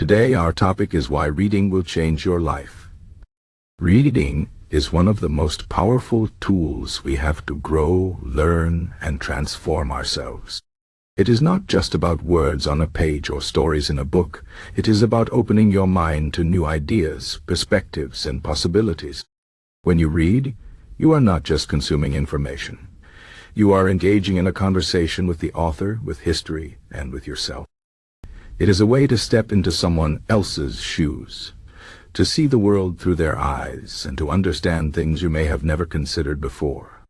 Today our topic is why reading will change your life. Reading is one of the most powerful tools we have to grow, learn, and transform ourselves. It is not just about words on a page or stories in a book. It is about opening your mind to new ideas, perspectives, and possibilities. When you read, you are not just consuming information. You are engaging in a conversation with the author, with history, and with yourself. It is a way to step into someone else's shoes, to see the world through their eyes, and to understand things you may have never considered before.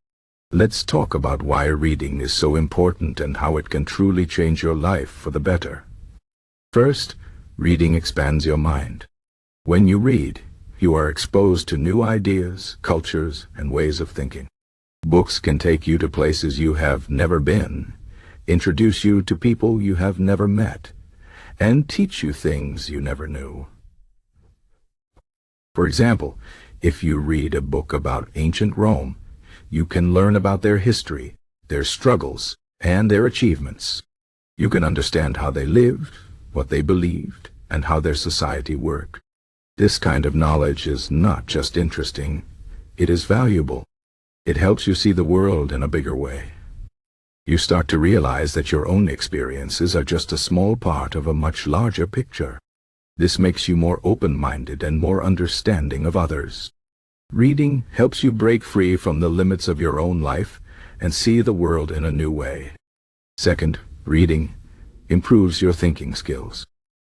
Let's talk about why reading is so important and how it can truly change your life for the better. First, reading expands your mind. When you read, you are exposed to new ideas, cultures, and ways of thinking. Books can take you to places you have never been, introduce you to people you have never met, and teach you things you never knew. For example, if you read a book about ancient Rome, you can learn about their history, their struggles, and their achievements. You can understand how they lived, what they believed, and how their society worked. This kind of knowledge is not just interesting, it is valuable. It helps you see the world in a bigger way. You start to realize that your own experiences are just a small part of a much larger picture. This makes you more open-minded and more understanding of others. Reading helps you break free from the limits of your own life and see the world in a new way. Second, reading improves your thinking skills.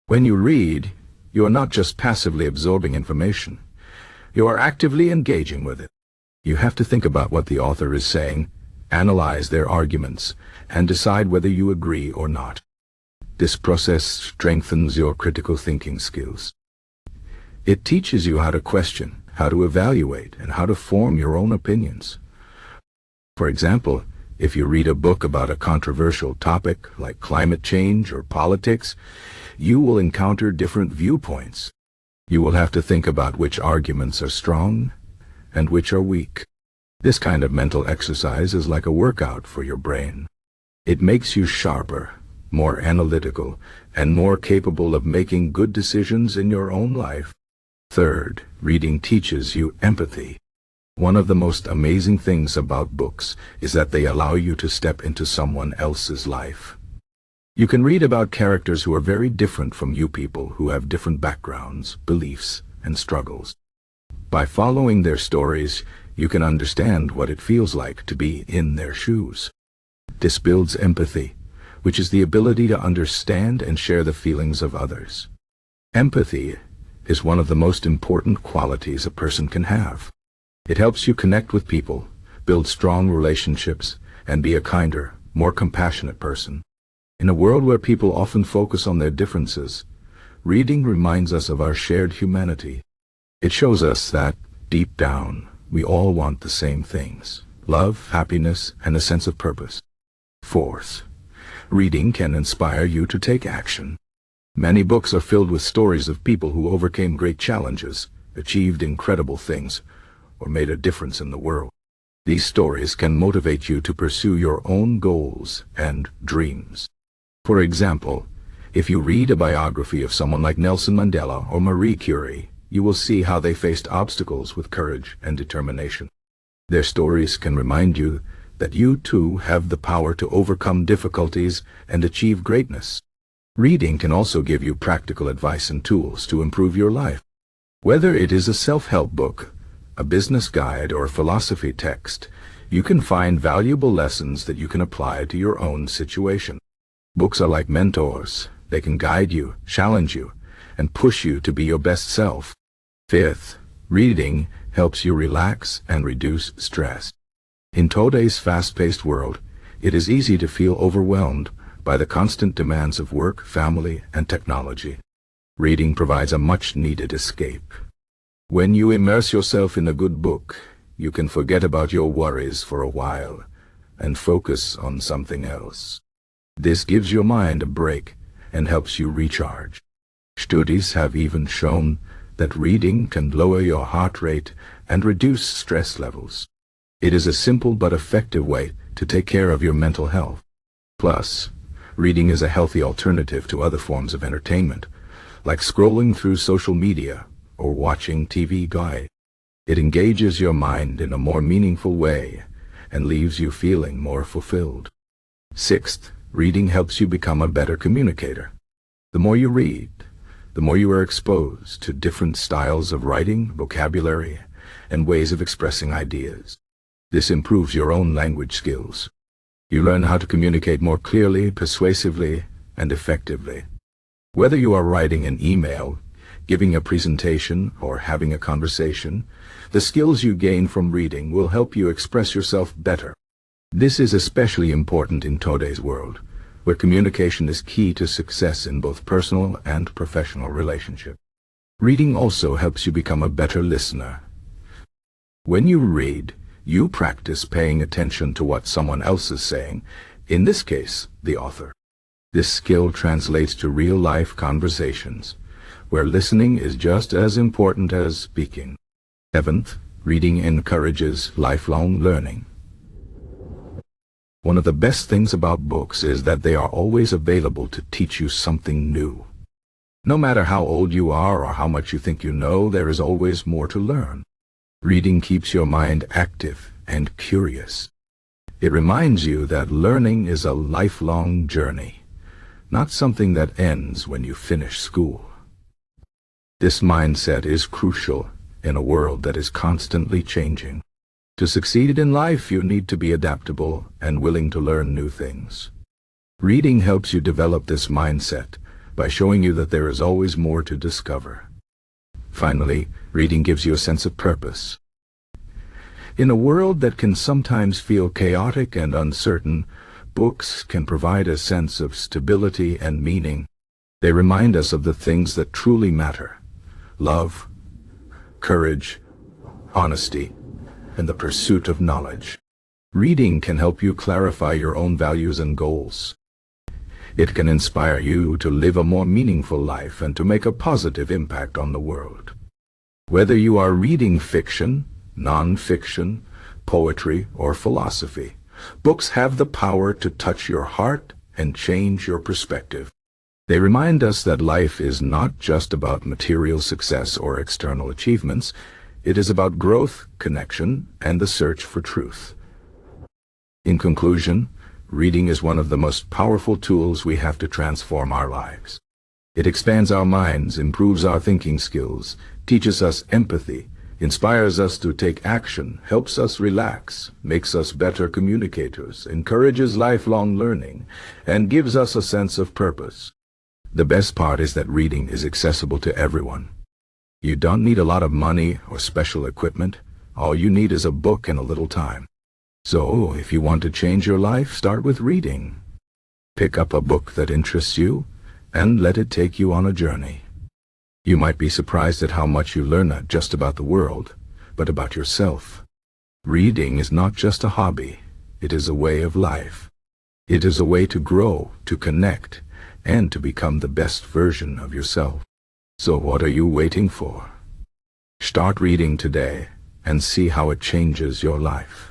When you read, you are not just passively absorbing information. You are actively engaging with it. You have to think about what the author is saying, analyze their arguments, and decide whether you agree or not. This process strengthens your critical thinking skills. It teaches you how to question, how to evaluate, and how to form your own opinions. For example, if you read a book about a controversial topic like climate change or politics, you will encounter different viewpoints. You will have to think about which arguments are strong and which are weak. This kind of mental exercise is like a workout for your brain. It makes you sharper, more analytical, and more capable of making good decisions in your own life. Third, reading teaches you empathy. One of the most amazing things about books is that they allow you to step into someone else's life. You can read about characters who are very different from you, people who have different backgrounds, beliefs, and struggles. By following their stories, you can understand what it feels like to be in their shoes. This builds empathy, which is the ability to understand and share the feelings of others. Empathy is one of the most important qualities a person can have. It helps you connect with people, build strong relationships, and be a kinder, more compassionate person. In a world where people often focus on their differences, reading reminds us of our shared humanity. It shows us that, deep down, we all want the same things: love, happiness, and a sense of purpose. Fourth, reading can inspire you to take action. Many books are filled with stories of people who overcame great challenges, achieved incredible things, or made a difference in the world. These stories can motivate you to pursue your own goals and dreams. For example, if you read a biography of someone like Nelson Mandela or Marie Curie, you will see how they faced obstacles with courage and determination. Their stories can remind you that you too have the power to overcome difficulties and achieve greatness. Reading can also give you practical advice and tools to improve your life. Whether it is a self-help book, a business guide, or a philosophy text, you can find valuable lessons that you can apply to your own situation. Books are like mentors. They can guide you, challenge you, and push you to be your best self. Fifth, reading helps you relax and reduce stress. In today's fast-paced world, it is easy to feel overwhelmed by the constant demands of work, family, and technology. Reading provides a much-needed escape. When you immerse yourself in a good book, you can forget about your worries for a while and focus on something else. This gives your mind a break and helps you recharge. Studies have even shown that reading can lower your heart rate and reduce stress levels. It is a simple but effective way to take care of your mental health. Plus, reading is a healthy alternative to other forms of entertainment, like scrolling through social media or watching TV guide. It engages your mind in a more meaningful way and leaves you feeling more fulfilled. Sixth, reading helps you become a better communicator. The more you read, the more you are exposed to different styles of writing, vocabulary, and ways of expressing ideas. This improves your own language skills. You learn how to communicate more clearly, persuasively, and effectively. Whether you are writing an email, giving a presentation, or having a conversation, the skills you gain from reading will help you express yourself better. This is especially important in today's world, where communication is key to success in both personal and professional relationships. Reading also helps you become a better listener. When you read, you practice paying attention to what someone else is saying, in this case, the author. This skill translates to real-life conversations, where listening is just as important as speaking. Seventh, reading encourages lifelong learning. One of the best things about books is that they are always available to teach you something new. No matter how old you are or how much you think you know, there is always more to learn. Reading keeps your mind active and curious. It reminds you that learning is a lifelong journey, not something that ends when you finish school. This mindset is crucial in a world that is constantly changing. To succeed in life, you need to be adaptable and willing to learn new things. Reading helps you develop this mindset by showing you that there is always more to discover. Finally, reading gives you a sense of purpose. In a world that can sometimes feel chaotic and uncertain, books can provide a sense of stability and meaning. They remind us of the things that truly matter: love, courage, honesty, and the pursuit of knowledge. Reading can help you clarify your own values and goals. It can inspire you to live a more meaningful life and to make a positive impact on the world. Whether you are reading fiction, non-fiction, poetry, or philosophy, books have the power to touch your heart and change your perspective. They remind us that life is not just about material success or external achievements. It is about growth, connection, and the search for truth. In conclusion, reading is one of the most powerful tools we have to transform our lives. It expands our minds, improves our thinking skills, teaches us empathy, inspires us to take action, helps us relax, makes us better communicators, encourages lifelong learning, and gives us a sense of purpose. The best part is that reading is accessible to everyone. You don't need a lot of money or special equipment. All you need is a book and a little time. So, if you want to change your life, start with reading. Pick up a book that interests you and let it take you on a journey. You might be surprised at how much you learn not just about the world, but about yourself. Reading is not just a hobby. It is a way of life. It is a way to grow, to connect, and to become the best version of yourself. So what are you waiting for? Start reading today and see how it changes your life.